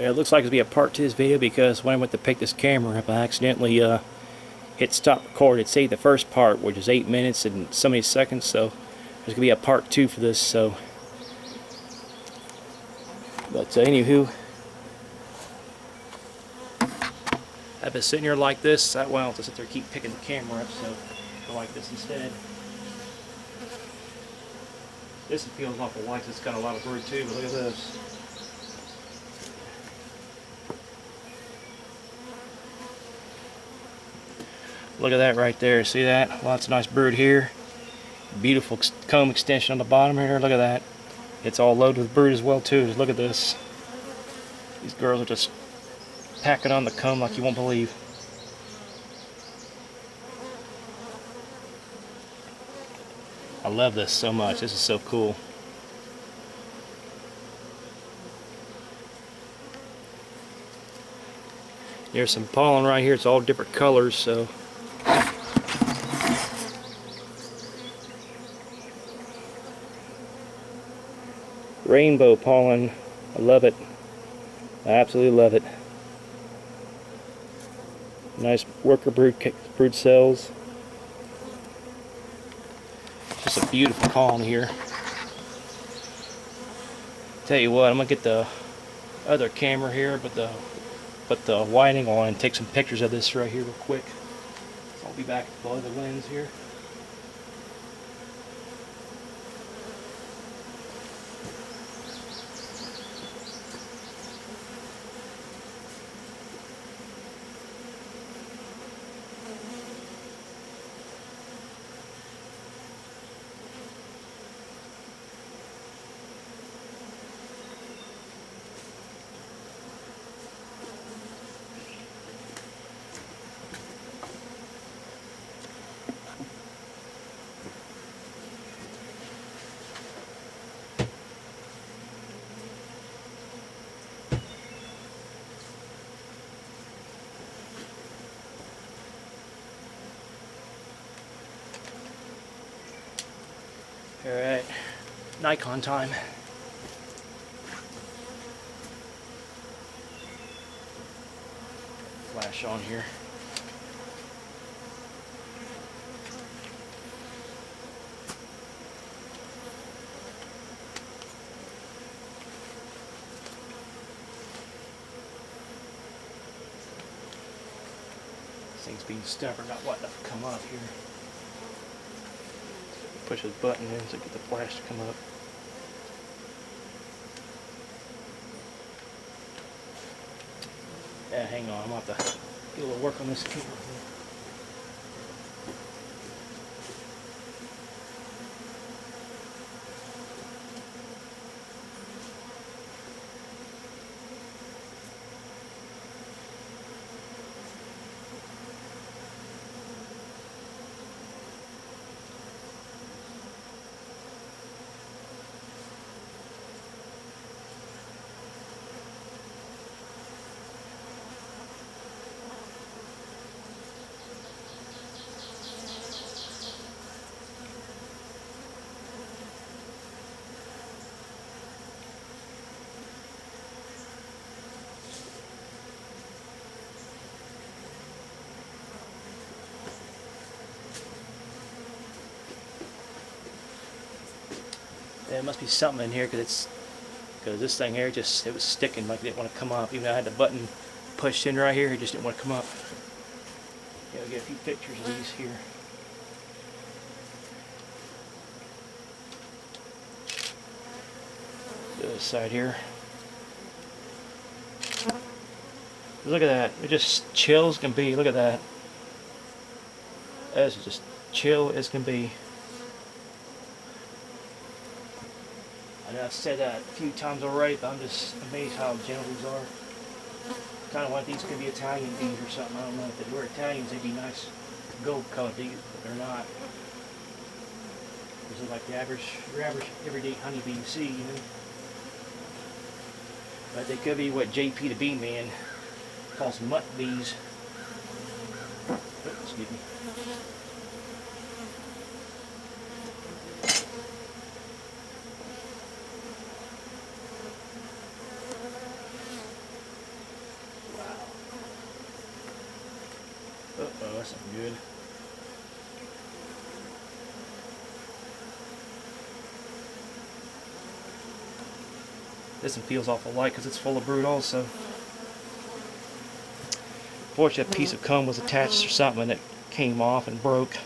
It looks like it's going to be a part to this video because when I went to pick this camera up, I accidentally hit stop record. It saved the first part, which is 8 minutes and so many seconds, so there's going to be a part 2 for this. So, but anywho, I've been sitting here like this. That way I don't have to sit there and keep picking the camera up, so I go like this instead. This feels awful like it's got a lot of brood too, but look at this. Look at that right there. See that? Lots of nice brood here. Beautiful comb extension on the bottom here. Look at that. It's all loaded with brood as well too. Just look at this. These girls are just packing on the comb like you won't believe. I love this so much. This is so cool. There's some pollen right here. It's all different colors, so rainbow pollen. I love it. I absolutely love it. Nice worker brood cells. Just a beautiful colony here. Tell you what, I'm gonna get the other camera here, put the wide angle on and take some pictures of this right here real quick. So I'll be back below the lens here. Alright, Nikon time. Flash on here. This thing's being stubborn, not wanting to come up here. Push this button in to get the flash to come up. Yeah, hang on, I'm going to have to do a little work on this camera. There must be something in here because this thing here it was sticking like it didn't want to come up. Even though I had the button pushed in right here, it just didn't want to come up. Yeah, I'll get a few pictures of these here. The other side here. Look at that. It just chill as can be. Look at that. That's just chill as can be. I know I've said that a few times already, but I'm just amazed how gentle these are. Kind of like these could be Italian bees or something. I don't know. If they were Italians, they'd be nice gold colored bees, but they're not. These are like the your average everyday honeybee you see, you know. But they could be what JP the Bee Man calls mutt bees. Excuse me. that's not good. This one feels awful light because it's full of brood also. Fortunately, that piece of comb was attached or something and it came off and broke.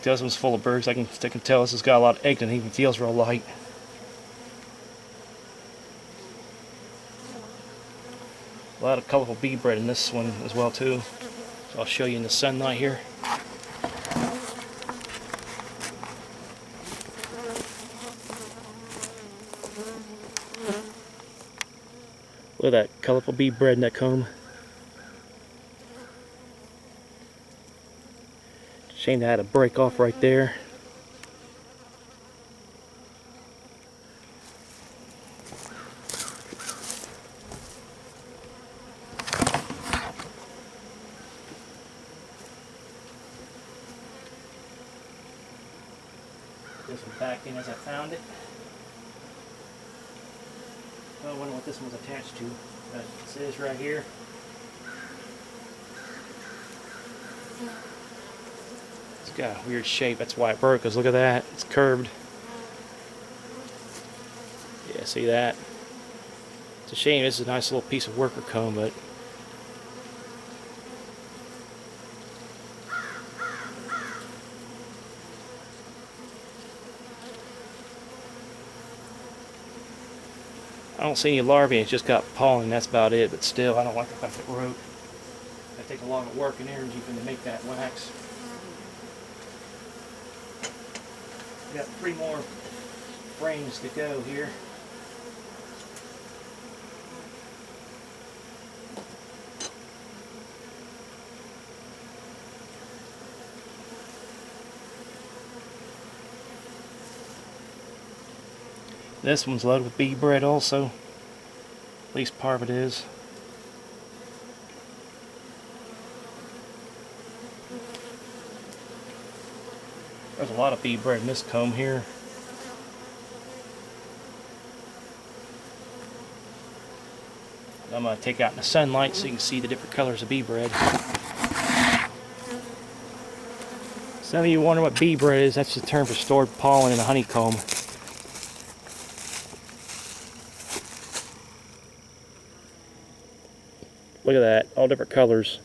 This one's full of birds. I can tell this has got a lot of egg and it even feels real light. A lot of colorful bee bread in this one as well too. So I'll show you in the sunlight here. Look at that colorful bee bread in that comb. Shame that had to break off right there. This one back in as I found it. I wonder what this one's attached to. But it says right here. It's got a weird shape. That's why it broke. Cause look at that. It's curved. Yeah, see that? It's a shame. This is a nice little piece of worker comb, but I don't see any larvae. It's just got pollen. That's about it. But still, I don't like the fact it broke. I take a lot of work and energy to make that wax. We got 3 more frames to go here. This one's loaded with bee bread also. At least part of it is. There's a lot of bee bread in this comb here. I'm going to take it out in the sunlight so you can see the different colors of bee bread. Some of you wonder what bee bread is. That's the term for stored pollen in a honeycomb. Look at that, all different colors.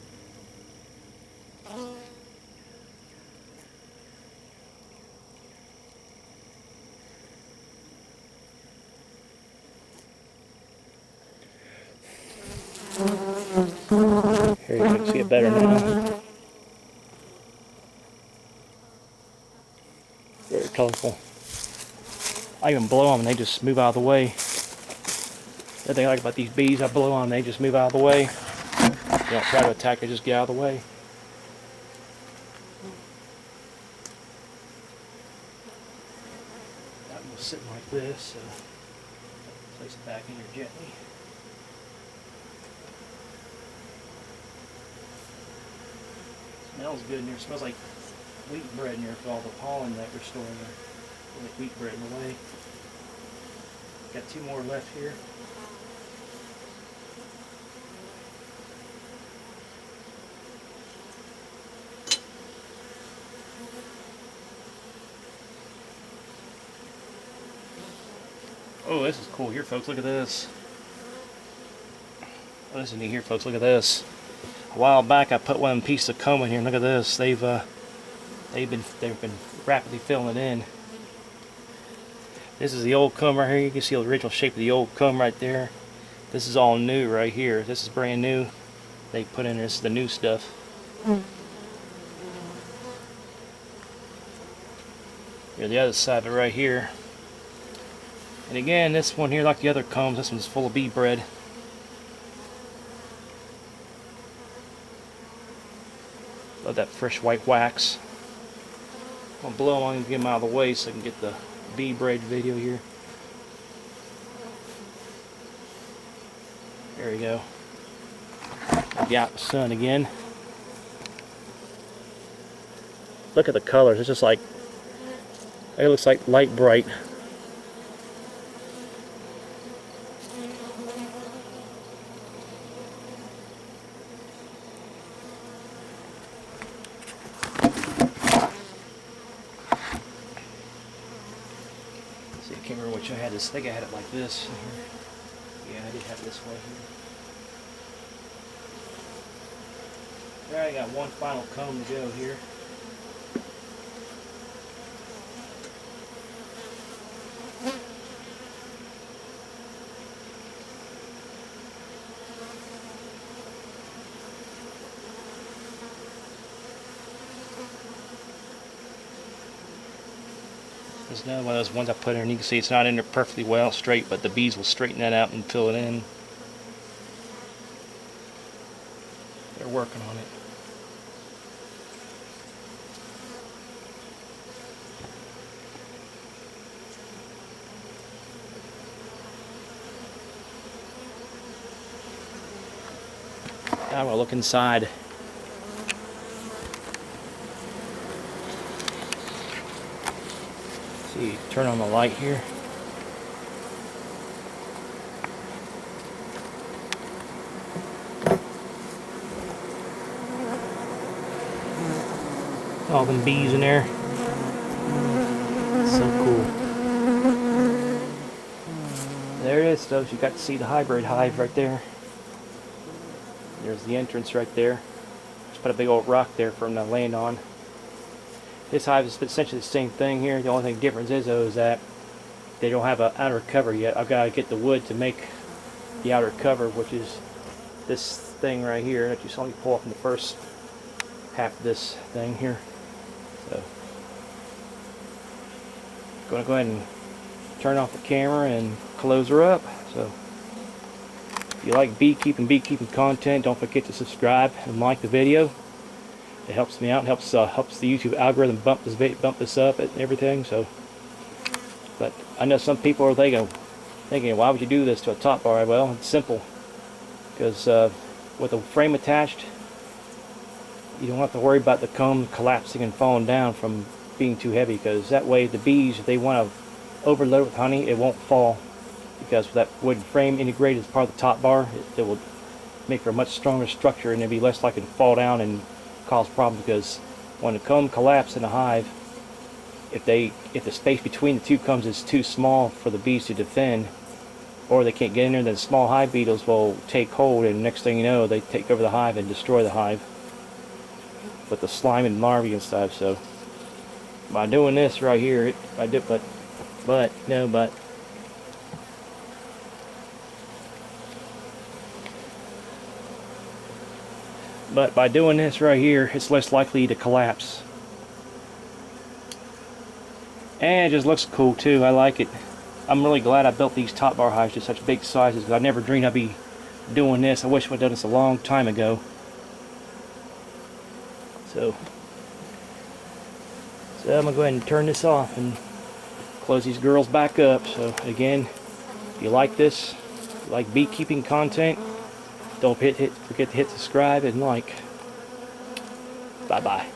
Here you can see it better now. Very colorful. I even blow them and they just move out of the way. The thing I like about these bees, I blow on, they just move out of the way. They don't try to attack, they just get out of the way. That one was sitting like this, so place it back in here gently. Smells good in here. It smells like wheat bread in here with all the pollen that we're storing there. Like wheat bread in the way. Got 2 more left here. Oh, this is cool here, folks. Look at this. Oh, this is neat here, folks. Look at this. A while back, I put one piece of comb in here, and look at this. They've been rapidly filling it in. This is the old comb right here. You can see the original shape of the old comb right there. This is all new right here. This is brand new. They put in this the new stuff. Here's the other side of it right here. And again, this one here, like the other combs, this one's full of bee bread. Love that fresh white wax. I'm going to blow on and get them out of the way so I can get the bee bread video here. There we go. Get out in the sun again. Look at the colors. It's just like, it looks like light bright. can't remember which I had this. I think I had it like this. Yeah, I did have it this way here. Alright, I got one final comb to go here. This is another one of those ones I put in, and you can see it's not in there perfectly well straight, but the bees will straighten that out and fill it in. They're working on it. Now we'll look inside. See, turn on the light here. All them bees in there. So cool. There it is, folks. You got to see the hybrid hive right there. There's the entrance right there. Just put a big old rock there for them to land on. This hive is essentially the same thing here. The only thing difference is though is that they don't have an outer cover yet. I've got to get the wood to make the outer cover, which is this thing right here that you saw me pull off in the first half of this thing here. So I'm going to go ahead and turn off the camera and close her up. So if you like beekeeping content, don't forget to subscribe and like the video. It helps me out. It helps the YouTube algorithm bump this up and everything. So, but I know some people are thinking, why would you do this to a top bar? Well, it's simple, because with a frame attached, you don't have to worry about the comb collapsing and falling down from being too heavy. Because that way, the bees, if they want to overload with honey, it won't fall. Because with that wooden frame integrated as part of the top bar, it will make for a much stronger structure, and it'll be less likely to fall down and cause problems. Because when the comb collapses in a hive, if the space between the two combs is too small for the bees to defend, or they can't get in there, then small hive beetles will take hold, and next thing you know, they take over the hive and destroy the hive with the slime and larvae and stuff. So by doing this right here, but by doing this right here, it's less likely to collapse. And it just looks cool too. I like it. I'm really glad I built these top bar hives to such big sizes, because I never dreamed I'd be doing this. I wish I would have done this a long time ago. So I'm going to go ahead and turn this off and close these girls back up. So again, if you like this, if you like beekeeping content, don't forget to hit subscribe and like. Bye-bye.